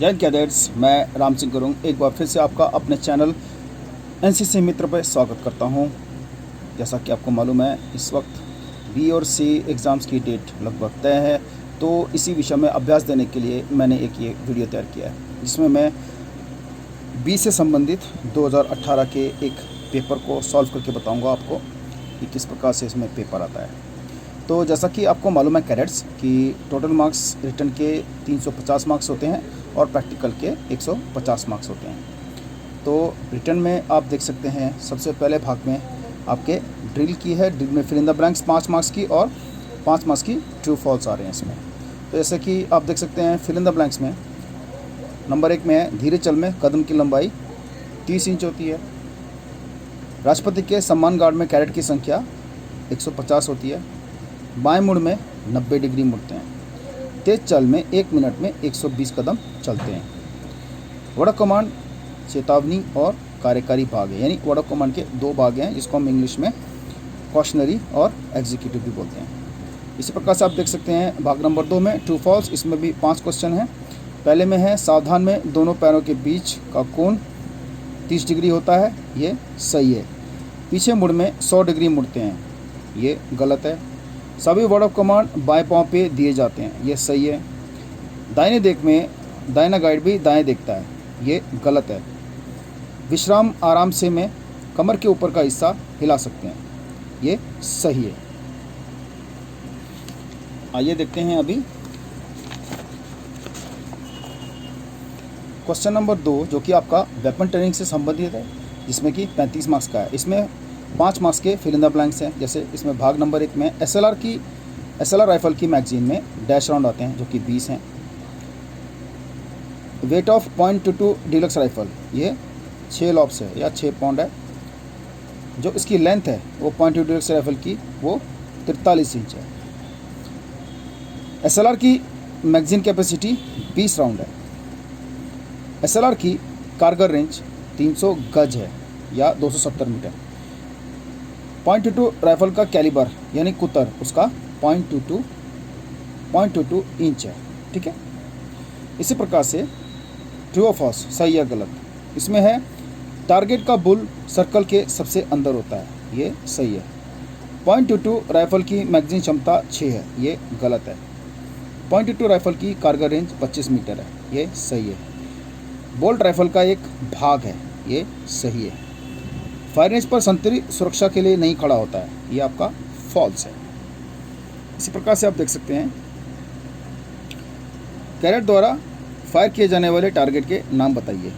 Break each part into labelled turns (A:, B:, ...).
A: जय कैडेट्स, मैं राम सिंह गुरुंग एक बार फिर से आपका अपने चैनल एनसीसी मित्र पर स्वागत करता हूं। जैसा कि आपको मालूम है, इस वक्त बी और सी एग्ज़ाम्स की डेट लगभग तय है, तो इसी विषय में अभ्यास देने के लिए मैंने एक ये वीडियो तैयार किया है, जिसमें मैं बी से संबंधित 2018 के एक पेपर को सॉल्व करके बताऊँगा आपको कि किस प्रकार से इसमें पेपर आता है। तो जैसा कि आपको मालूम है कैडेट्स कि टोटल मार्क्स रिटन के 350 मार्क्स होते हैं और प्रैक्टिकल के 150 मार्क्स होते हैं। तो रिटन में आप देख सकते हैं, सबसे पहले भाग में आपके ड्रिल की है। ड्रिल में fill in the blanks 5 marks की और 5 मार्क्स की ट्रू फॉल्स आ रहे हैं इसमें। तो जैसे कि आप देख सकते हैं, फिल इन द ब्लैंक्स में नंबर 1 में है, धीरे चल में कदम की लंबाई 30 इंच होती है। राष्ट्रपति के सम्मान गार्ड में कैडेट की संख्या 150 होती है। बाएं मुड़ में 90 डिग्री मुड़ते हैं। तेज चल में 1 मिनट में 120 कदम चलते हैं। वर्ड ऑफ कमांड चेतावनी और कार्यकारी भाग है, यानी वर्ड ऑफ कमांड के 2 भाग हैं, जिसको हम इंग्लिश में कॉशनरी और एग्जीक्यूटिव भी बोलते हैं। इसी प्रकार से आप देख सकते हैं भाग नंबर 2 में ट्रू फॉल्स, इसमें भी 5 क्वेश्चन हैं। पहले में है, सावधान में दोनों पैरों के बीच का कोण 30 डिग्री होता है, ये सही है। पीछे मुड़ में 100 डिग्री मुड़ते हैं, ये गलत है। सभी वर्ड ऑफ कमांड बाएं पांव पे दिए जाते हैं, ये सही है। दाहिने देख में दाहिना गाइड भी दाएं देखता है, ये गलत है। विश्राम आराम से में कमर के ऊपर का हिस्सा हिला सकते हैं, ये सही है। आइए देखते हैं अभी क्वेश्चन नंबर 2, जो कि आपका वेपन ट्रेनिंग से संबंधित है, जिसमें कि 35 मार्क्स का है। इसमें 5 मार्क्स के फिल इन द ब्लैंक्स हैं। जैसे इसमें भाग नंबर 1 में एसएलआर राइफल की मैगजीन में डैश राउंड आते हैं, जो कि 20 हैं। वेट ऑफ .22 डीलक्स राइफल, ये 6 लॉब्स है या 6 पाउंड है। जो इसकी लेंथ है वो .22 डीलक्स राइफल की वो 43 इंच है। एसएलआर की मैगजीन कैपेसिटी 20 राउंड है। एसएलआर की कारगर रेंज 300 गज है या 270 मीटर। .22 राइफल का कैलिबर यानी कुतर उसका .22 इंच है, ठीक है। इसी प्रकार से ट्रू और फॉल्स, सही या गलत, इसमें है टारगेट का बुल सर्कल के सबसे अंदर होता है, ये सही है। .22 राइफल की मैगजीन क्षमता 6 है, ये गलत है। .22 राइफल की कारगर रेंज 25 मीटर है, ये सही है। बोल्ट राइफल का एक भाग है, ये सही है। फायर रेंज पर संतरी सुरक्षा के लिए नहीं खड़ा होता है, ये आपका फॉल्स है। इसी प्रकार से आप देख सकते हैं, कैडेट द्वारा फायर किए जाने वाले टारगेट के नाम बताइए।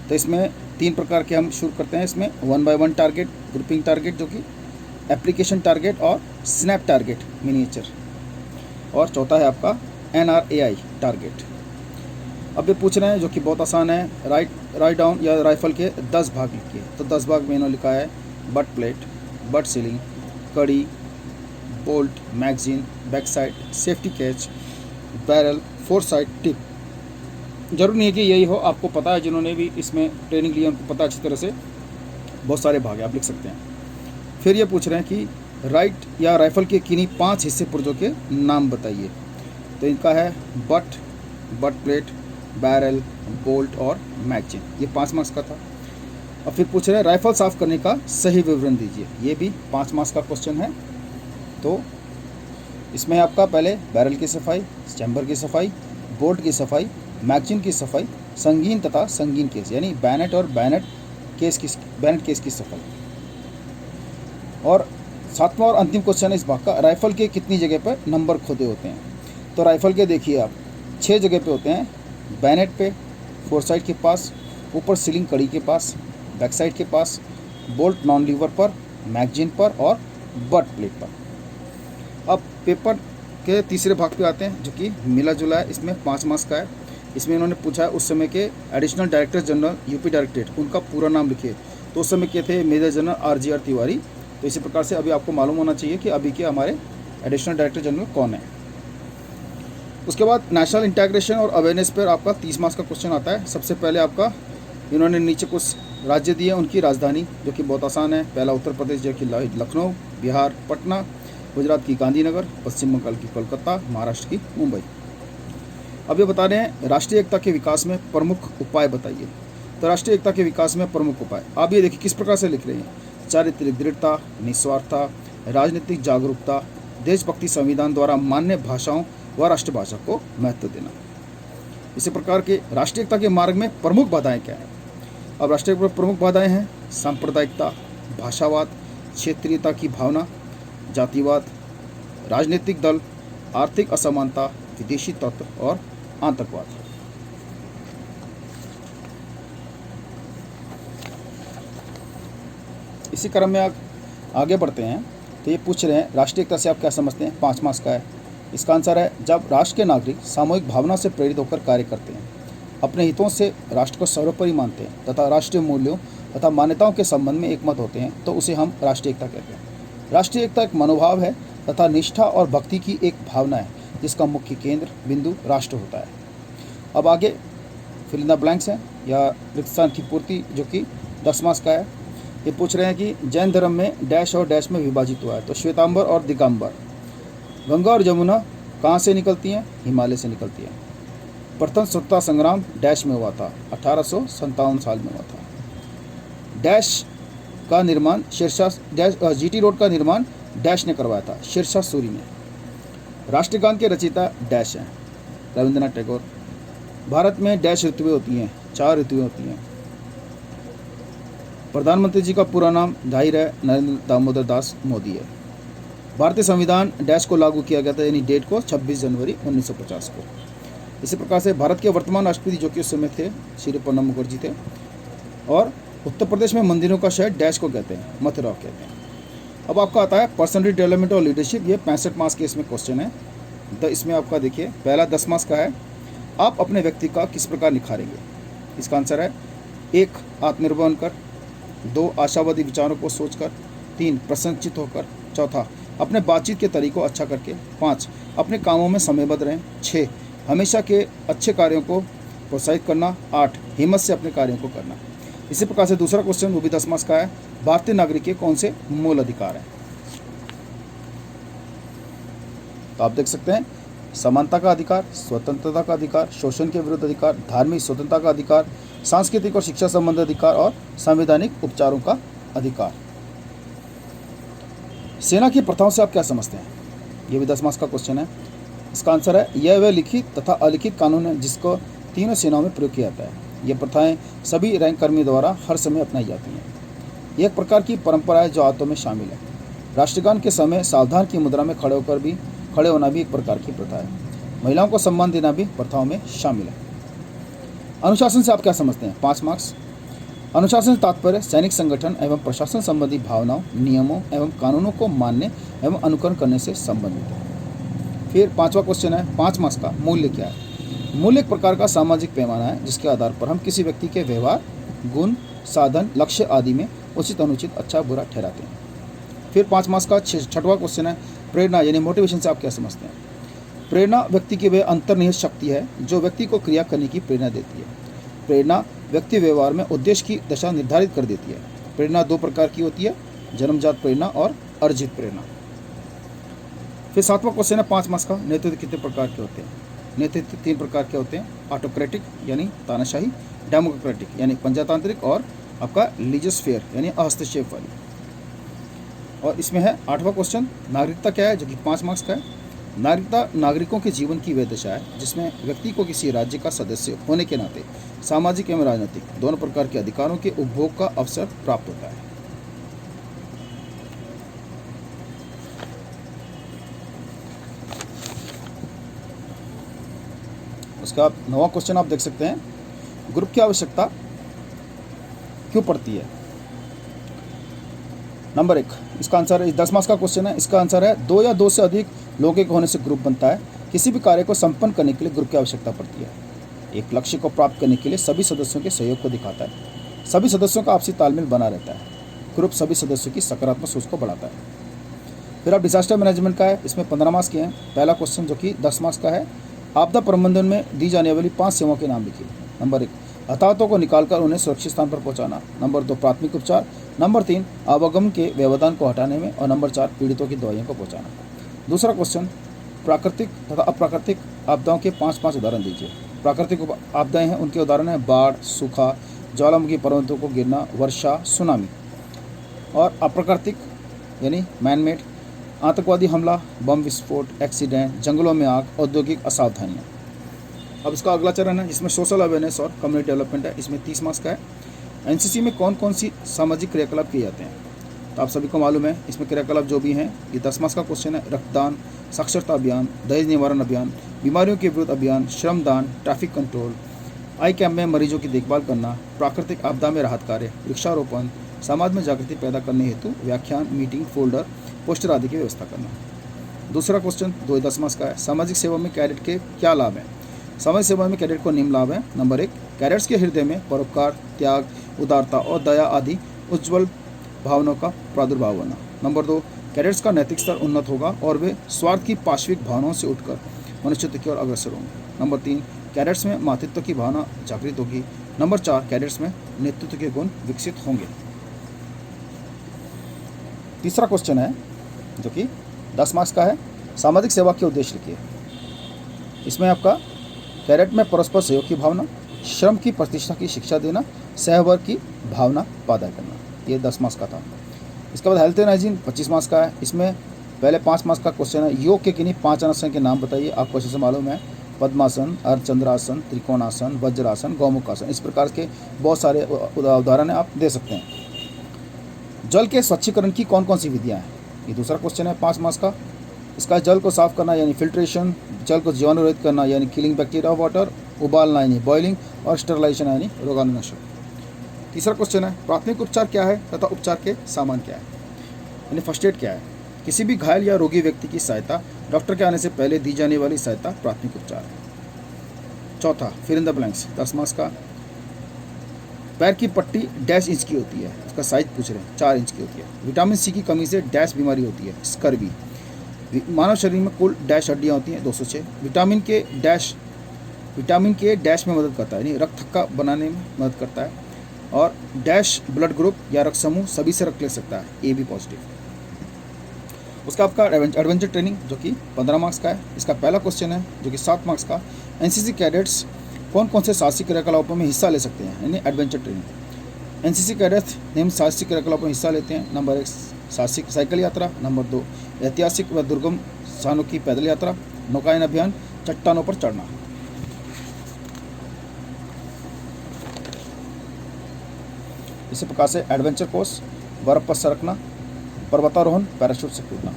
A: तो इसमें 3 प्रकार के हम शुरू करते हैं। इसमें 1 बाय 1 टारगेट, ग्रुपिंग टारगेट जो कि एप्लीकेशन टारगेट, और स्नैप टारगेट मिनिएचर, और चौथा है आपका NRAI टारगेट। अब ये पूछ रहे हैं, जो कि बहुत आसान है, राइट डाउन या राइफल के 10 भाग लिखिए। तो 10 भाग में इन्होंने लिखा है बट प्लेट, बट सीलिंग, कड़ी, bolt, magazine, back side, safety catch, barrel, 4 side tip. जरूर नहीं है कि यही हो, आपको पता है, जिन्होंने भी इसमें ट्रेनिंग ली है उनको पता अच्छी तरह से, बहुत सारे भाग है, आप लिख सकते हैं। फिर ये पूछ रहे हैं कि राइट या राइफल के किन्हीं 5 हिस्से पुर्जों के नाम बताइए। तो इनका है बट प्लेट, बैरल, बोल्ट और मैगजीन, ये 5 मार्क्स का था। और फिर पूछ रहे हैं राइफल साफ़ करने का सही विवरण दीजिए, ये भी 5 मार्क्स का क्वेश्चन है। तो इसमें आपका पहले बैरल की सफाई, चैम्बर की सफाई, बोल्ट की सफाई, मैगजीन की सफाई, संगीन तथा संगीन केस यानी बैनेट और बैनेट केस की सफाई। और 7वां और अंतिम क्वेश्चन है इस भाग का, राइफल के कितनी जगह पर नंबर खोदे होते हैं। तो राइफल के देखिए आप 6 जगह पे होते हैं, बैनेट पे, 4 साइड के पास, ऊपर सीलिंग कड़ी के पास, बैक साइड के पास, बोल्ट नॉन लीवर पर, मैगजीन पर और बट प्लेट पर। अब पेपर के तीसरे भाग पे आते हैं, जो कि मिला जुला है, इसमें 5 मार्क्स का है। इसमें इन्होंने पूछा है उस समय के additional director general UP directorate, उनका पूरा नाम लिखिए। तो उस समय के थे मेजर जनरल RGR तिवारी। तो इसी प्रकार से अभी आपको मालूम होना चाहिए कि अभी के हमारे एडिशनल डायरेक्टर जनरल कौन है। उसके बाद नेशनल इंटीग्रेशन और अवेयरनेस पर आपका 30 मार्क्स का क्वेश्चन आता है। सबसे पहले आपका इन्होंने नीचे कुछ राज्य दिए, उनकी राजधानी, जो कि बहुत आसान है। पहला उत्तर प्रदेश, जो कि लखनऊ, बिहार पटना, गुजरात की गांधीनगर, पश्चिम बंगाल की कोलकाता, महाराष्ट्र की मुंबई। अब ये बता रहे हैं राष्ट्रीय एकता के विकास में प्रमुख उपाय बताइए। तो राष्ट्रीय एकता के विकास में प्रमुख उपाय आप ये देखिए किस प्रकार से लिख रहे हैं। चारित्रिक दृढ़ता, निस्वार्थता, राजनीतिक जागरूकता, देशभक्ति, संविधान द्वारा मान्य भाषाओं व राष्ट्रभाषा को महत्व देना। इसी प्रकार के राष्ट्रीय एकता के मार्ग में प्रमुख बाधाएं क्या हैं। अब राष्ट्रीय एकता प्रमुख बाधाएं हैं सांप्रदायिकता, भाषावाद, क्षेत्रीयता की भावना, जातिवाद, राजनीतिक दल, आर्थिक असमानता, विदेशी तत्व और आतंकवाद। इसी क्रम में आगे बढ़ते हैं। तो ये पूछ रहे हैं राष्ट्रीय एकता से आप क्या समझते हैं। 5 मार्क्स का है। इसका आंसर है जब राष्ट्र के नागरिक सामूहिक भावना से प्रेरित होकर कार्य करते हैं, अपने हितों से राष्ट्र को सर्वोपरि मानते हैं तथा राष्ट्रीय मूल्यों तथा मान्यताओं के संबंध में एकमत होते हैं, तो उसे हम राष्ट्रीय एकता कहते हैं। राष्ट्रीय एकता एक मनोभाव है तथा निष्ठा और भक्ति की एक भावना है जिसका मुख्य केंद्र बिंदु राष्ट्र होता है। अब आगे फिल इन द ब्लैंक्स है या रिक्त स्थान की पूर्ति जो कि 10 मार्क्स का है। ये पूछ रहे हैं कि जैन धर्म में डैश और डैश में विभाजित हुआ है। तो श्वेतांबर और दिगंबर। गंगा और यमुना कहाँ से निकलती हैं। हिमालय से निकलती हैं। प्रथम स्वतंत्रता संग्राम डैश में हुआ था। 1857 साल में हुआ था। डैश का निर्माण शेरशाह जीटी रोड का निर्माण डैश ने करवाया था। शेरशाह सूरी ने। राष्ट्रगान के रचयिता डैश हैं। रविंद्रनाथ टैगोर। भारत में डैश ऋतुएं होती हैं। 4 ऋतुएं होती हैं। प्रधानमंत्री जी का पूरा नाम जाहिर है नरेंद्र दामोदर दास मोदी है। भारतीय संविधान डैश को लागू किया गया था, यानी डेट को 26 जनवरी 1950 को। इसी प्रकार से भारत के वर्तमान राष्ट्रपति जो कि उस समय थे श्री प्रणब मुखर्जी थे। और उत्तर प्रदेश में मंदिरों का शहर डैश को कहते हैं, मथुरा कहते हैं। अब आपका आता है पर्सनैलिटी डेवलपमेंट और लीडरशिप। ये 65 मार्क्स के इसमें क्वेश्चन है। तो इसमें आपका देखिए पहला 10 मार्क्स का है। आप अपने व्यक्ति का किस प्रकार निखारेंगे। इसका आंसर है 1 आत्मनिर्भर बनकर, 2 आशावादी विचारों को सोचकर, 3 प्रसन्नचित्त होकर, 4 अपने बातचीत के तरीकों अच्छा करके, 5 अपने कामों में समयबद्ध रहें, 6 हमेशा के अच्छे कार्यों को प्रोत्साहित करना, 8 हिम्मत से अपने कार्यों को करना। इसी प्रकार से दूसरा क्वेश्चन वो भी 10 मार्क्स का है। भारतीय नागरिक के कौन से मूल अधिकार हैं। तो आप देख सकते हैं समानता का अधिकार, स्वतंत्रता का अधिकार, शोषण के विरुद्ध अधिकार, धार्मिक स्वतंत्रता का अधिकार, सांस्कृतिक और शिक्षा संबंधी अधिकार और संवैधानिक उपचारों का अधिकार। सेना की प्रथाओं से आप क्या समझते हैं। ये भी 10 मार्क्स का क्वेश्चन है। इसका आंसर है यह वह लिखित तथा अलिखित कानून है जिसको तीनों सेनाओं में प्रयोग किया जाता है। ये प्रथाएं सभी रैंक कर्मियों द्वारा हर समय अपनाई जाती हैं। ये एक प्रकार की परंपरा है जो आदतों में शामिल है। राष्ट्रगान के समय सावधान की मुद्रा में खड़े होना भी एक प्रकार की प्रथा है। महिलाओं को सम्मान देना भी प्रथाओं में शामिल है। अनुशासन से आप क्या समझते हैं। 5 मार्क्स। अनुशासन से तात्पर्य सैनिक संगठन एवं प्रशासन संबंधी भावनाओं, नियमों एवं कानूनों को मानने एवं अनुकरण करने से संबंधित है। फिर 5वां क्वेश्चन है 5 मार्क्स का। मूल्य क्या है। मूल्य एक प्रकार का सामाजिक पैमाना है जिसके आधार पर हम किसी व्यक्ति के व्यवहार, गुण, साधन, लक्ष्य आदि में उचित अनुचित, अच्छा बुरा ठहराते हैं। फिर 5 मार्क्स का 6वां क्वेश्चन है प्रेरणा यानी मोटिवेशन से आप क्या समझते हैं। प्रेरणा व्यक्ति की वह अंतर्निहित शक्ति है जो व्यक्ति को क्रिया करने की प्रेरणा देती है। प्रेरणा व्यक्ति व्यवहार में उद्देश्य की दशा निर्धारित कर देती है। प्रेरणा 2 प्रकार की होती है, जन्मजात प्रेरणा और अर्जित प्रेरणा। फिर 7वां क्वेश्चन है 5 मार्क्स का। नेतृत्व कितने प्रकार के होते हैं। नेतृत्व 3 प्रकार के होते हैं, ऑटोक्रेटिक यानी तानाशाही, डेमोक्रेटिक यानी प्रजातांत्रिक और आपका लीजस फेयर यानी हस्तक्षेप वाली। और इसमें है 8वां क्वेश्चन नागरिकता क्या है जो कि 5 मार्क्स का है। नागरिकता नागरिकों के जीवन की वह दशा है जिसमें व्यक्ति को किसी राज्य का सदस्य होने के नाते सामाजिक एवं राजनीतिक दोनों प्रकार के अधिकारों के उपभोग का अवसर प्राप्त होता है। उसका 9वां क्वेश्चन आप देख सकते हैं ग्रुप की आवश्यकता क्यों पड़ती है। नंबर 1 इसका आंसर है 10 मार्क्स का क्वेश्चन है। इसका आंसर है 2 या 2 से अधिक लोगों के होने से ग्रुप बनता है। किसी भी कार्य को संपन्न करने के लिए ग्रुप की आवश्यकता पड़ती है। एक लक्ष्य को प्राप्त करने के लिए सभी सदस्यों के सहयोग को दिखाता है। सभी सदस्यों का आपसी तालमेल बना रहता है। ग्रुप सभी सदस्यों की सकारात्मक सोच को बढ़ाता है। फिर आप डिजास्टर मैनेजमेंट का है, इसमें 15 मार्क्स के हैं। पहला क्वेश्चन जो कि 10 मार्क्स का है, आपदा प्रबंधन में दी जाने वाली 5 सेवाओं के नाम लिखिए। नंबर 1 हताहतों को निकालकर उन्हें सुरक्षित स्थान पर पहुंचाना। नंबर 2 प्राथमिक उपचार। नंबर 3 आवागमन के व्यवधान को हटाने में। और नंबर 4 पीड़ितों की दवाइयों को पहुंचाना। दूसरा क्वेश्चन प्राकृतिक तथा अप्राकृतिक आपदाओं के 5 उदाहरण दीजिए। प्राकृतिक आपदाएं हैं, उनके उदाहरण हैं बाढ़, सूखा, ज्वालामुखी पर्वतों को गिरना, वर्षा, सुनामी। और अप्राकृतिक यानी मैनमेड, आतंकवादी हमला, बम विस्फोट, एक्सीडेंट, जंगलों में आग, औद्योगिक असावधानियाँ। अब इसका अगला चरण है जिसमें सोशल अवेयरनेस और कम्युनिटी डेवलपमेंट है। इसमें 30 मार्क्स का है। एनसीसी में कौन कौन सी सामाजिक क्रियाकलाप किए जाते हैं, तो आप सभी को मालूम है। इसमें क्रियाकलाप जो भी हैं, ये 10 मार्क्स का क्वेश्चन है। रक्तदान, साक्षरता अभियान, दहेज निवारण अभियान, बीमारियों के विरुद्ध अभियान, श्रमदान, ट्रैफिक कंट्रोल, आई कैम्प में मरीजों की देखभाल करना, प्राकृतिक आपदा में राहत कार्य, वृक्षारोपण, समाज में जागृति पैदा करने हेतु व्याख्यान, मीटिंग, फोल्डर, पोस्टर आदि की व्यवस्था करना। दूसरा क्वेश्चन 10 मार्क्स का है। सामाजिक सेवा में कैडेट के क्या लाभ हैं? समाज सेवा में कैडेट को निम्न लाभ है। नंबर 1, कैडेट्स के हृदय में परोपकार, त्याग, उदारता और दया आदि उज्ज्वल भावनाओं का प्रादुर्भाव होना। नंबर 2, कैडेट्स का नैतिक स्तर उन्नत होगा और वे स्वार्थ की पाशविक भावनाओं से उठकर मनुष्यत्व की ओर अग्रसर होंगे। नंबर 3, कैडेट्स में मातृत्व की भावना जागृत होगी। नंबर 4, कैडेट्स में नेतृत्व के गुण विकसित होंगे। तीसरा क्वेश्चन है जो कि 10 मार्क्स का है। सामाजिक सेवा के उद्देश्य लिखिए। इसमें आपका कैडेट में परस्पर सहयोग की भावना, श्रम की प्रतिष्ठा की शिक्षा देना, सहवर्ग की भावना पैदा करना। ये 10 मार्क्स का था। इसके बाद हेल्थ एंड हाइजीन 25 मार्क्स का है। इसमें पहले 5 मार्क्स का क्वेश्चन है, योग के किन्हीं 5 आसन के नाम बताइए। आपको अच्छे से मालूम है, पद्मासन, अर्धचंद्रासन, त्रिकोणासन, वज्रासन, गौमुखासन, इस प्रकार के बहुत सारे उदाहरण आप दे सकते हैं। जल के स्वच्छीकरण की कौन कौन सी विधियाँ हैं, ये दूसरा क्वेश्चन है 5 मार्क्स का। इसका जल को साफ करना यानी फिल्ट्रेशन, जल को जीवाणुरहित करना यानी किलिंग बैक्टीरिया वाटर, उबालना यानी बॉइलिंग और स्टरलाइजेशन यानी रोगाणुनाशक। तीसरा क्वेश्चन है प्राथमिक उपचार क्या है तथा उपचार के सामान क्या है, यानी फर्स्ट एड क्या है। किसी भी घायल या रोगी व्यक्ति की सहायता डॉक्टर के आने से पहले दी जाने वाली सहायता प्राथमिक उपचार है। चौथा fill in the blanks 10 marks का। पैर की पट्टी डैश इंच की होती है, इसका साइज पूछ रहे हैं, 4 इंच की होती है। विटामिन सी की कमी से डैश बीमारी होती है, स्कर्वी। मानव शरीर में कुल डैश हड्डियाँ होती हैं 206। विटामिन के डैश में मदद करता है, यानी रक्त थक्का बनाने में मदद करता है। और डैश ब्लड ग्रुप या रक्त समूह सभी से रक्त ले सकता है, ए बी पॉजिटिव। उसका आपका एडवेंचर ट्रेनिंग जो कि 15 मार्क्स का है। इसका पहला क्वेश्चन है जो कि 7 मार्क्स का। एनसीसी कैडेट्स कौन कौन से साहसिक क्रियाकलापों में हिस्सा ले सकते हैं, यानी एडवेंचर ट्रेनिंग। एनसीसी कैडेट्स निम्न साहसिक क्रियाकलापों में हिस्सा लेते हैं। नंबर 1, साहसिक साइकिल यात्रा। नंबर 2, ऐतिहासिक व दुर्गम स्थानों की पैदल यात्रा। नौकायन अभियान, चट्टानों पर चढ़ना। इसी प्रकार से एडवेंचर कोर्स, बर्फ पर सरकना, पर्वतारोहण, पैराशूट से कूदना।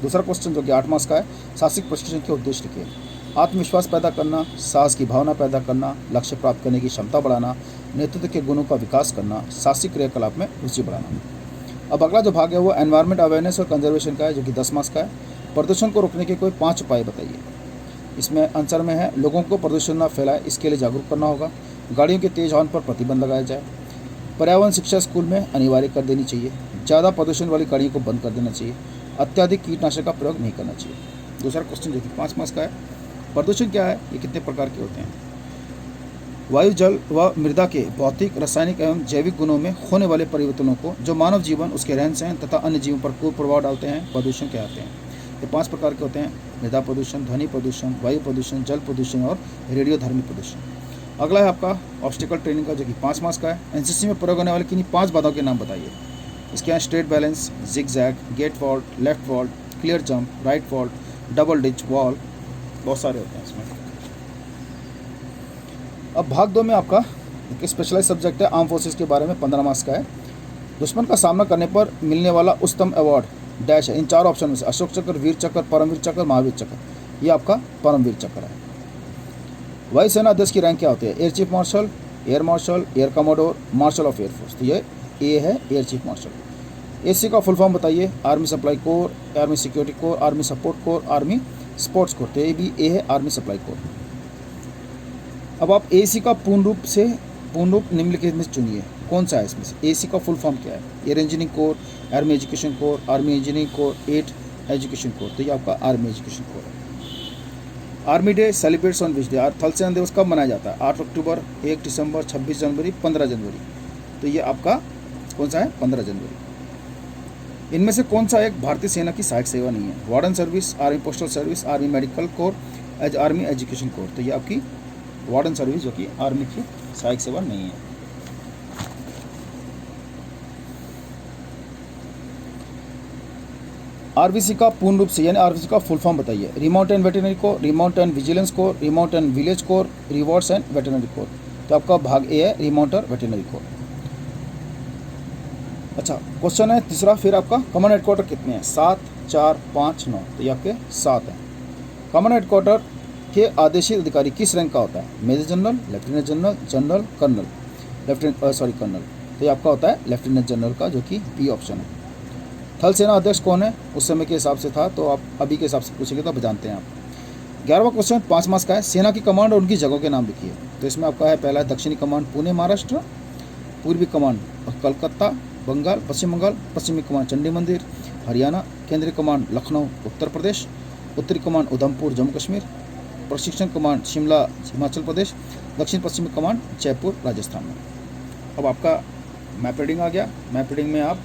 A: दूसरा क्वेश्चन जो कि 8 मार्क्स का है, साहसिक प्रशिक्षण के उद्देश्य लिखिए। आत्मविश्वास पैदा करना, साहस की भावना पैदा करना, लक्ष्य प्राप्त करने की क्षमता बढ़ाना, नेतृत्व के गुणों का विकास करना, साहसिक क्रियाकलाप में रुचि बढ़ाना। अब अगला जो भाग है वो एनवायरमेंट अवेयरनेस और कंजर्वेशन का है जो कि 10 मार्क्स का है। प्रदूषण को रोकने के कोई 5 उपाय बताइए। इसमें आंसर में है लोगों को प्रदूषण न फैलाए इसके लिए जागरूक करना होगा। गाड़ियों के तेज हॉर्न पर प्रतिबंध लगाया जाए। पर्यावरण शिक्षा स्कूल में अनिवार्य कर देनी चाहिए। ज़्यादा प्रदूषण वाली गाड़ियों को बंद कर देना चाहिए। अत्यधिक कीटनाशक का प्रयोग नहीं करना चाहिए। दूसरा क्वेश्चन जो कि 5 मार्क्स का है, प्रदूषण क्या है, ये कितने प्रकार के होते हैं। वायु, जल व मृदा के भौतिक, रासायनिक एवं जैविक गुणों में होने वाले परिवर्तनों को जो मानव जीवन, उसके रहन सहन तथा अन्य जीवों पर कुप्रभाव डालते हैं, प्रदूषण कहलाते हैं। ये 5 प्रकार के होते हैं, मृदा प्रदूषण, ध्वनि प्रदूषण, वायु प्रदूषण, जल प्रदूषण और रेडियोधर्मी प्रदूषण। अगला है आपका ऑब्स्टिकल ट्रेनिंग का जो कि 5 मार्क्स का है। एनसीसी में प्रयोग होने वाले किन्हीं 5 बाधाओं के नाम बताइए। इसके यहाँ straight balance, zigzag, gate vault, left vault, clear jump, right vault, double ditch wall, बहुत सारे होते हैं इसमें। अब भाग 2 में आपका एक स्पेशलाइज सब्जेक्ट है आर्म फोर्सेस के बारे में, 15 मार्क्स का है। दुश्मन का सामना करने पर मिलने वाला उच्चतम अवार्ड डैश है। इन 4 ऑप्शन में से अशोक चक्र, वीर चक्र, परमवीर चक्र, महावीर चक्र। ये आपका परमवीर चक्र है। वायुसेना अध्यक्ष की रैंक क्या होती है। Air chief marshal, air marshal, air commodore, marshal of air force. तो ये ए है, एयर चीफ मार्शल। एसी का फुल फॉर्म बताइए। Army supply core, army security core, army support core, army sports core. तो ये भी ए है, आर्मी सप्लाई कोर। अब आप एसी का पूर्ण रूप निम्नलिखित में चुनिए, कौन सा है इसमें से। एसी का फुल फॉर्म क्या है। Air engineering core, army education core, army engineering core, air education corps. तो ये आपका आर्मी एजुकेशन कोर है। Army day celebrates on which day. थल सेना दिवस कब मनाया जाता है। 8 अक्टूबर, 1 दिसंबर, 26 जनवरी, 15 जनवरी। तो ये आपका कौन सा है, 15 जनवरी। इनमें से कौन सा एक भारतीय सेना की सहायक सेवा नहीं है। Warden service, army postal service, army medical corps, as army education corps. तो ये आपकी वार्डन सर्विस जो कि आर्मी की सहायक सेवा नहीं है। आरवीसी का पूर्ण रूप से यानी आरवीसी का फुल फॉर्म बताइए। Remote and veterinary core, remote and vigilance core, remote and village core, rewards and veterinary core. तो आपका भाग ए है रिमोट और वेटरनरी कोर। अच्छा, क्वेश्चन है तीसरा फिर आपका कमांड हेडक्वार्टर कितने हैं? 7, 4, 5, 9। तो ये आपके 7 हैं। कमांड हेडक्वार्टर के आदेशित अधिकारी किस रैंक का होता है? Major general, lieutenant general, general, colonel. Colonel. तो ये आपका होता है लेफ्टिनेंट जनरल का, जो कि बी ऑप्शन है। थल सेना अध्यक्ष कौन है? उस समय के हिसाब से था, तो आप अभी के हिसाब से पूछेंगे तो आप जानते हैं आप। 11वां क्वेश्चन 5 मार्क्स का है। सेना की कमांड और उनकी जगहों के नाम लिखिए। तो इसमें आपका है पहला दक्षिणी कमांड पुणे महाराष्ट्र, पूर्वी कमांड कलकत्ता बंगाल पश्चिम बंगाल, पश्चिमी कमांड चंडी मंदिर हरियाणा, केंद्रीय कमांड लखनऊ उत्तर प्रदेश, उत्तरी कमांड उधमपुर जम्मू कश्मीर, प्रशिक्षण कमांड शिमला हिमाचल प्रदेश, दक्षिण पश्चिमी कमांड जयपुर राजस्थान में। अब आपका मैप रीडिंग आ गया। मैप रीडिंग में आप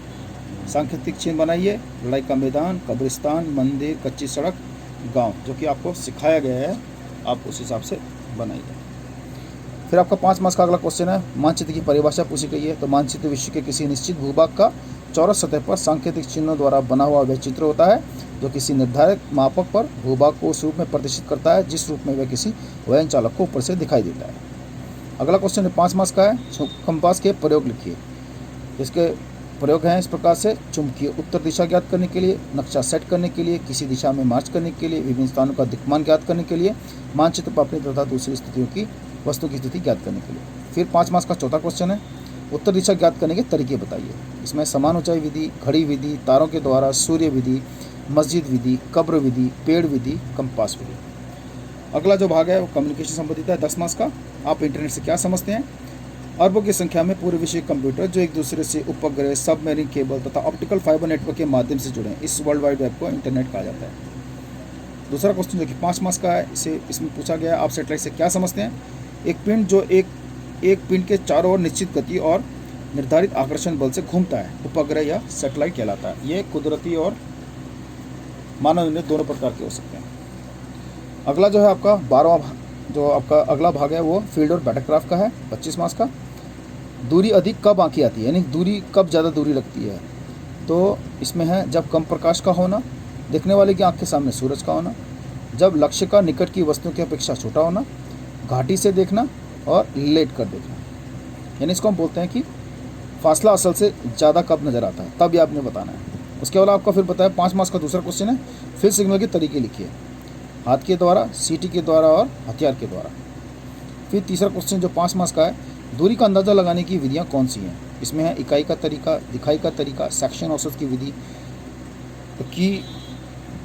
A: सांकेतिक चिन्ह बनाइए। लड़ाई का मैदान, कब्रिस्तान, मंदिर, कच्ची सड़क, गांव, जो कि आपको सिखाया गया है, आप उस हिसाब से बनाइए। फिर आपका 5 मार्क्स का अगला क्वेश्चन है। मानचित्र की परिभाषा पूछी गई है। तो मानचित्र विश्व के किसी निश्चित भूभाग का चौरस सतह पर सांकेतिक चिन्हों द्वारा बना हुआ वह चित्र होता है जो किसी निर्धारित मापक पर भूभाग को उस रूप में प्रदर्शित करता है जिस रूप में वह किसी वाहन चालक को ऊपर से दिखाई देता है। अगला क्वेश्चन 5 मार्क्स का है। कंपास के प्रयोग लिखिए। इसके प्रयोग हैं इस प्रकार से: चुंबकीय उत्तर दिशा ज्ञात करने के लिए, नक्शा सेट करने के लिए, किसी दिशा में मार्च करने के लिए, विभिन्न स्थानों का दिक्मान ज्ञात करने के लिए, मानचित्र पर अपनी तथा दूसरी स्थितियों की वस्तु की स्थिति ज्ञात करने के लिए। फिर 5 मार्क्स का चौथा क्वेश्चन है। उत्तर दिशा ज्ञात करने के तरीके बताइए। इसमें समान ऊंचाई विधि, घड़ी विधि, तारों के द्वारा, सूर्य विधि, मस्जिद विधि, कब्र विधि, पेड़ विधि, कंपास विधि। अगला जो भाग है वो कम्युनिकेशन संबंधित है। 10 मार्क्स का। आप इंटरनेट से क्या समझते हैं? अरबों की संख्या में पूरे विश्व के कंप्यूटर जो एक दूसरे से उपग्रह, सबमरीन केबल तथा ऑप्टिकल फाइबर नेटवर्क के माध्यम से जुड़े हैं, इस वर्ल्ड वाइड वेब को इंटरनेट कहा जाता है। दूसरा क्वेश्चन जो कि 5 मार्क्स का है, इसमें पूछा गया है आप सैटेलाइट से क्या समझते हैं? एक पिंड जो एक पिंड के चारों ओर निश्चित गति और निर्धारित आकर्षण बल से घूमता है, उपग्रह या सैटेलाइट कहलाता है। ये कुदरती और मानव निर्मित दोनों प्रकार के हो सकते हैं। अगला जो है आपका 12वां जो आपका अगला भाग है वो फील्ड और बैटरक्राफ्ट का है। 25 मार्क्स का। दूरी अधिक कब आंकी आती है, यानी दूरी कब ज़्यादा दूरी लगती है? तो इसमें है जब कम प्रकाश का होना, देखने वाले की आंख के सामने सूरज का होना, जब लक्ष्य का निकट की वस्तु की अपेक्षा छोटा होना, घाटी से देखना और लेट कर देखना। यानी इसको हम बोलते हैं कि फासला असल से ज़्यादा कब नज़र आता है, तब ये आपने बताना है। उसके बाद आपका फिर बताया 5 मार्क्स का दूसरा क्वेश्चन है। फिर सिग्नल के तरीके लिखिए। हाथ के द्वारा, सीटी के द्वारा और हथियार के द्वारा। फिर तीसरा क्वेश्चन जो 5 मार्क्स का है, दूरी का अंदाज़ा लगाने की विधियाँ कौन सी हैं? इसमें है इकाई का तरीका, दिखाई का तरीका, सेक्शन औसत की विधि,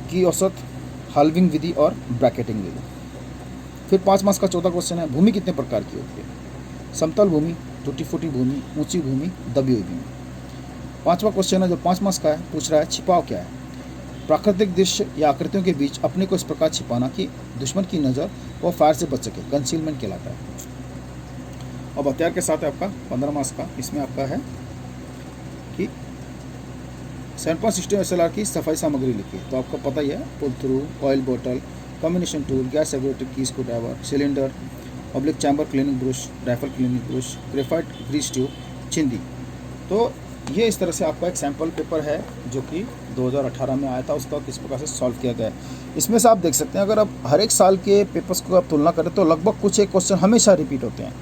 A: की औसत, हाल्विंग विधि और ब्रैकेटिंग विधि। फिर 5 मार्क्स का चौथा क्वेश्चन है। भूमि कितने प्रकार की होती है? समतल भूमि, टूटी फूटी भूमि, ऊंची भूमि, दबी हुई भूमि। 5वां क्वेश्चन है जो 5 मार्क्स का है, पूछ रहा है छिपाव क्या है? प्राकृतिक दृश्य या आकृतियों के बीच अपने को इस प्रकार छिपाना कि दुश्मन की नज़र व फायर से बच सके, कंसीलमेंट कहलाता है। अब हथियार के साथ है आपका 15 मार्क्स का। इसमें आपका है कि 7.62 SLR की सफाई सामग्री लिखिए। तो आपको पता ही है, पुल थ्रू, ऑयल बोतल, कम्बिनेशन टूल, गैस रेगुलेटर की screw driver, cylinder, public chamber cleaning brush, rifle cleaning brush, graphite grease tube, चिंदी। तो ये इस तरह से आपका एक सैम्पल पेपर है जो कि 2018 में आया था, उसका किस प्रकार से सॉल्व किया गया है। इसमें से आप देख सकते हैं, अगर आप हर एक साल के पेपर्स को आप तुलना करें तो लगभग कुछ एक क्वेश्चन हमेशा रिपीट होते हैं।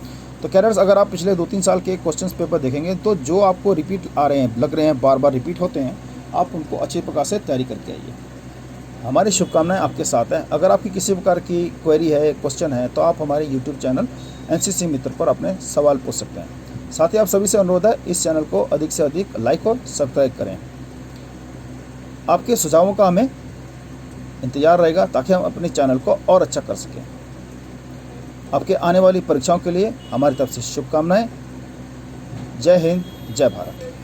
A: तो कैरियर्स अगर आप पिछले 2-3 साल के क्वेश्चन पेपर देखेंगे तो जो आपको रिपीट आ रहे हैं, लग रहे हैं, बार बार रिपीट होते हैं, आप उनको अच्छे प्रकार से तैयारी करके आइए। हमारी शुभकामनाएं आपके साथ हैं। अगर आपकी किसी प्रकार की क्वेरी है, क्वेश्चन है, तो आप हमारे यूट्यूब चैनल NCC मित्र पर अपने सवाल पूछ सकते हैं। साथ ही आप सभी से अनुरोध है, इस चैनल को अधिक से अधिक लाइक और सब्सक्राइब करें। आपके सुझावों का हमें इंतजार रहेगा ताकि हम अपने चैनल को और अच्छा कर सकें। आपके आने वाली परीक्षाओं के लिए हमारी तरफ से शुभकामनाएं। जय हिंद, जय भारत।